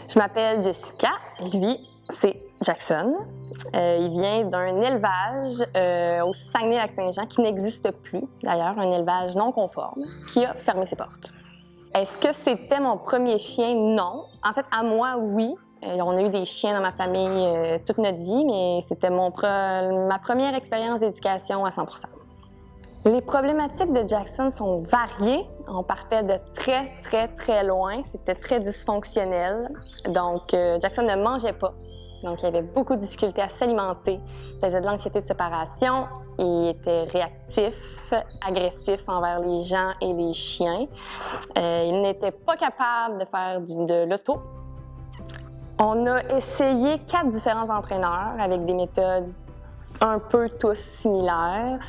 Je m'appelle Jessica, lui, c'est Jackson. Il vient d'un élevage au Saguenay-Lac-Saint-Jean qui n'existe plus, d'ailleurs, un élevage non conforme qui a fermé ses portes. Est-ce que c'était mon premier chien? Non. En fait, à moi, oui. On a eu des chiens dans ma famille toute notre vie, mais c'était ma première expérience d'éducation à 100%. Les problématiques de Jackson sont variées. On partait de très, très, très loin. C'était très dysfonctionnel. Donc, Jackson ne mangeait pas. Donc, il avait beaucoup de difficultés à s'alimenter. Il faisait de l'anxiété de séparation. Il était réactif, agressif envers les gens et les chiens. Il n'était pas capable de faire de l'auto. On a essayé 4 différents entraîneurs avec des méthodes un peu tous similaires.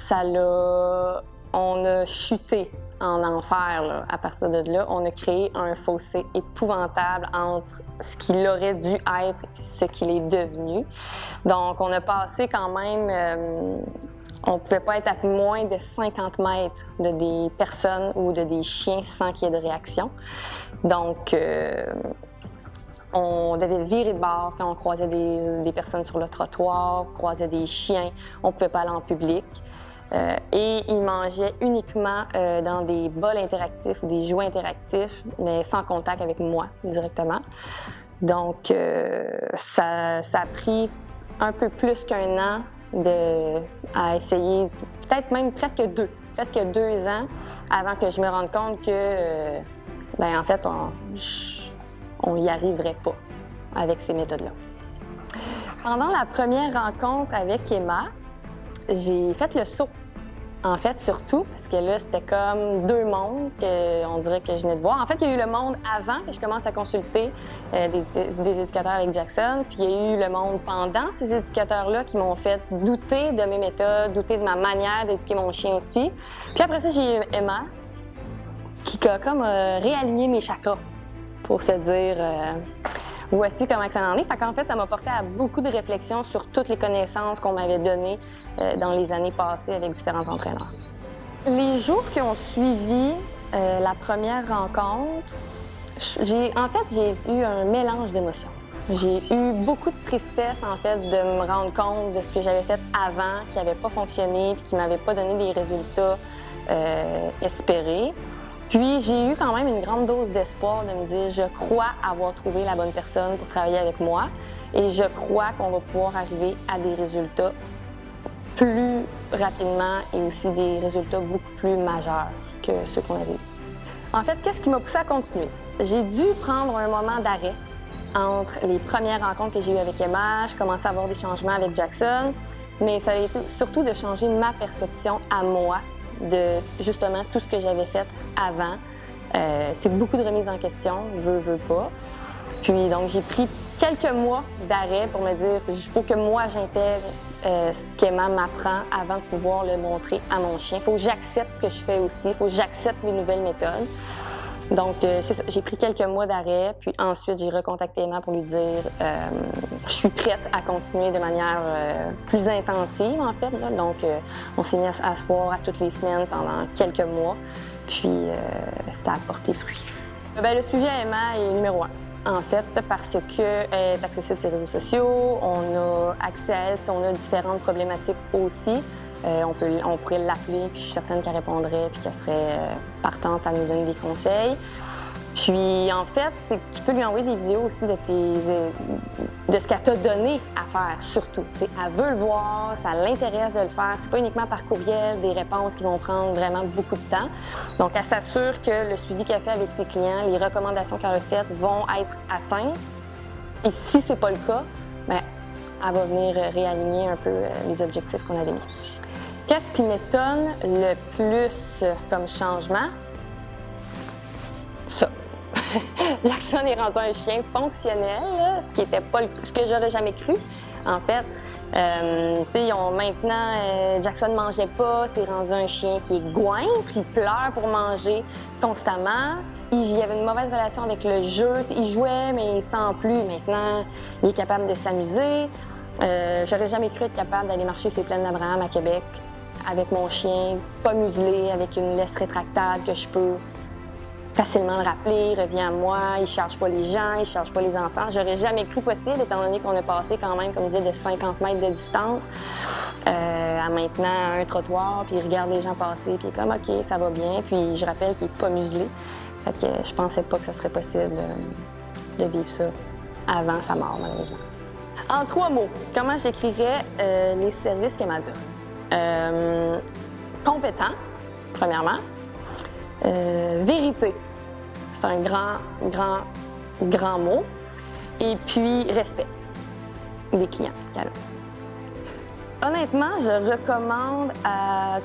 On a chuté en enfer là. À partir de là. On a créé un fossé épouvantable entre ce qu'il aurait dû être et ce qu'il est devenu. Donc, on a passé quand même... on ne pouvait pas être à moins de 50 mètres de des personnes ou de des chiens sans qu'il y ait de réaction. Donc, on devait virer de bord quand on croisait des personnes sur le trottoir, croisait des chiens. On ne pouvait pas aller en public. Et il mangeait uniquement dans des bols interactifs ou des jouets interactifs, mais sans contact avec moi directement. Donc, ça a pris un peu plus qu'un an à essayer, peut-être même presque 2 ans avant que je me rende compte que, en fait, on n'y arriverait pas avec ces méthodes-là. Pendant la première rencontre avec Emma, j'ai fait le saut. En fait, surtout, parce que là, c'était comme 2 mondes qu'on dirait que je venais de voir. En fait, il y a eu le monde avant que je commence à consulter des éducateurs avec Jackson, puis il y a eu le monde pendant ces éducateurs-là qui m'ont fait douter de mes méthodes, douter de ma manière d'éduquer mon chien aussi. Puis après ça, j'ai eu Emma qui a comme réaligné mes chakras pour se dire voici comment ça en est. Fait qu'en fait, ça m'a porté à beaucoup de réflexions sur toutes les connaissances qu'on m'avait données dans les années passées avec différents entraîneurs. Les jours qui ont suivi la première rencontre, j'ai eu un mélange d'émotions. J'ai eu beaucoup de tristesse, en fait, de me rendre compte de ce que j'avais fait avant, qui n'avait pas fonctionné, puis qui ne m'avait pas donné les résultats espérés. Puis, j'ai eu quand même une grande dose d'espoir de me dire, je crois avoir trouvé la bonne personne pour travailler avec moi et je crois qu'on va pouvoir arriver à des résultats plus rapidement et aussi des résultats beaucoup plus majeurs que ceux qu'on avait eus. En fait, qu'est-ce qui m'a poussée à continuer? J'ai dû prendre un moment d'arrêt entre les premières rencontres que j'ai eues avec Emma. Je commençais à avoir des changements avec Jackson, mais ça a été surtout de changer ma perception à moi de justement tout ce que j'avais fait avant. C'est beaucoup de remises en question, veux pas. Puis donc j'ai pris quelques mois d'arrêt pour me dire il faut que moi j'intègre ce qu'Emma m'apprend avant de pouvoir le montrer à mon chien. Il faut que j'accepte ce que je fais aussi, il faut que j'accepte les nouvelles méthodes. Donc, c'est ça. J'ai pris quelques mois d'arrêt, puis ensuite, j'ai recontacté Emma pour lui dire je suis prête à continuer de manière plus intensive, en fait. Là. Donc, on s'est mis à se voir à toutes les semaines pendant quelques mois, puis ça a porté fruit. Le suivi à Emma est numéro 1. En fait, parce qu'elle est accessible sur les réseaux sociaux, on a accès à elle si on a différentes problématiques aussi. On pourrait l'appeler, puis je suis certaine qu'elle répondrait, puis qu'elle serait partante à nous donner des conseils. Puis, en fait, c'est que tu peux lui envoyer des vidéos aussi de ce qu'elle t'a donné à faire, surtout. T'sais, elle veut le voir, ça l'intéresse de le faire. C'est pas uniquement par courriel, des réponses qui vont prendre vraiment beaucoup de temps. Donc, elle s'assure que le suivi qu'elle fait avec ses clients, les recommandations qu'elle a faites vont être atteintes. Et si c'est pas le cas, bien, elle va venir réaligner un peu les objectifs qu'on avait mis. Qu'est-ce qui m'étonne le plus comme changement? Ça. Jackson est rendu un chien fonctionnel, là, ce qui était pas ce que j'aurais jamais cru. En fait, maintenant, Jackson ne mangeait pas, c'est rendu un chien qui est goinfre, il pleure pour manger constamment. Il y avait une mauvaise relation avec le jeu, il jouait, mais sans plus. Maintenant, il est capable de s'amuser. J'aurais jamais cru être capable d'aller marcher sur les plaines d'Abraham à Québec avec mon chien, pas muselé, avec une laisse rétractable que je peux facilement le rappeler, il revient à moi, il ne charge pas les gens, il ne charge pas les enfants. J'aurais jamais cru possible, étant donné qu'on a passé quand même, comme je disais, de 50 mètres de distance à maintenant un trottoir, puis il regarde les gens passer, puis il est comme « OK, ça va bien », puis je rappelle qu'il n'est pas muselé. Fait que je pensais pas que ça serait possible de vivre ça avant sa mort, malheureusement. En 3 mots, comment j'écrirais les services qu'elle m'a donnés? Compétent, premièrement. Vérité, c'est un grand mot. Et puis, respect des clients qu'elle a. Honnêtement, je recommande à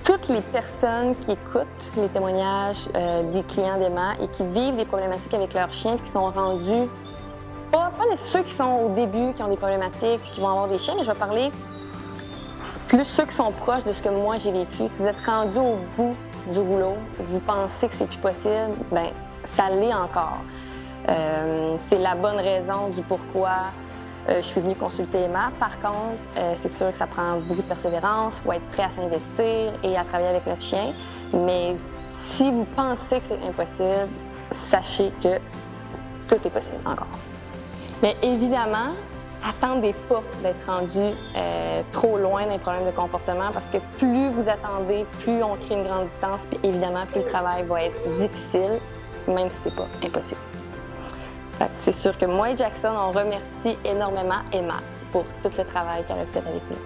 toutes les personnes qui écoutent les témoignages des clients d'Emma et qui vivent des problématiques avec leurs chiens, qui sont rendus, pas nécessairement ceux qui sont au début, qui ont des problématiques, qui vont avoir des chiens, mais je vais parler plus ceux qui sont proches de ce que moi j'ai vécu. Si vous êtes rendu au bout du rouleau, et que vous pensez que c'est plus possible, bien, ça l'est encore. C'est la bonne raison du pourquoi je suis venue consulter Emma. Par contre, c'est sûr que ça prend beaucoup de persévérance, il faut être prêt à s'investir et à travailler avec notre chien. Mais si vous pensez que c'est impossible, sachez que tout est possible encore. Mais évidemment, attendez pas d'être rendu trop loin d'un problème de comportement parce que plus vous attendez, plus on crée une grande distance, puis évidemment, plus le travail va être difficile, même si c'est pas impossible. C'est sûr que moi et Jackson, on remercie énormément Emma pour tout le travail qu'elle a fait avec nous.